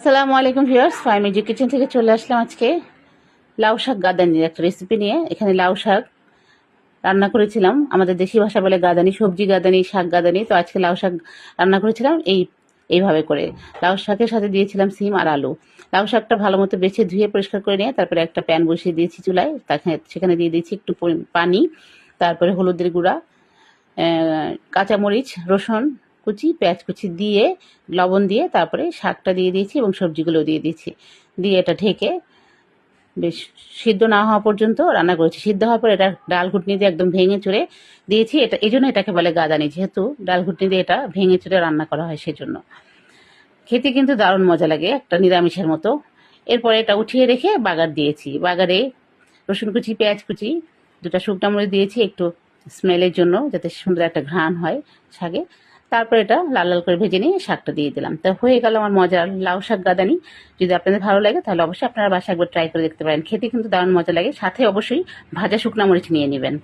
আসসালামু আলাইকুম viewers, ফাইমিজি kitchen থেকে চলে আসলাম আজকে লাউ শাক গাদানির একটা রেসিপি নিয়ে। এখানে লাউ শাক রান্না করেছিলাম, আমাদের দেশি ভাষা বলে গাদানি, সবজি গাদানি, শাক গাদানি। তো আজকে লাউ শাক রান্না করেছিলাম এইভাবে করে। লাউ শাকের সাথে দিয়েছিলাম সিম আর আলু। লাউ শাকটা ভালো মতো বেছে ধুয়ে পরিষ্কার করে নিয়ে তারপরে একটা প্যান বসিয়ে দিয়েছি চুলায়, সেখানে দিয়ে দিয়েছি একটু পানি, তারপরে হলুদের গুঁড়া, কাঁচামরিচ, রসুন কুচি, পেঁয়াজ কুচি দিয়ে লবণ দিয়ে তারপরে শাকটা দিয়ে দিয়েছি এবং সবজিগুলো দিয়ে দিয়েছি। দিয়ে এটা ঢেকে বেশ সিদ্ধ না হওয়া পর্যন্ত রান্না করেছি। সিদ্ধ হওয়ার পর এটা ডাল ঘুটনি দিয়ে একদম ভেঙে চুরে দিয়েছি। এটা এই জন্য এটাকে বলে গাদানি, যেহেতু ডাল ঘুটনি দিয়ে এটা ভেঙে চুরে রান্না করা হয় সেজন্য। খেতে কিন্তু দারুণ মজা লাগে, একটা নিরামিষের মতো। এরপরে এটা উঠিয়ে রেখে বাগার দিয়েছি। বাগারে রসুন কুচি, পেঁয়াজ কুচি, দুটা শুকনো মরিচ দিয়েছি একটু স্মেলের জন্য, যাতে সুন্দর একটা ঘ্রাণ হয় শাকে। তারপর এটা লাল লাল করে ভেজে নিয়ে শাকটা দিয়ে দিলাম। তো হয়ে গেল আমার মজার লাউ শাক গাদানি। যদি আপনাদের ভালো লাগে তাহলে অবশ্যই আপনারা বাসায় একবার ট্রাই করে দেখতে পারেন। খেতে কিন্তু দারুণ মজা লাগে। সাথে অবশ্যই ভাজা শুকনো মরিচ নিয়ে নেবেন।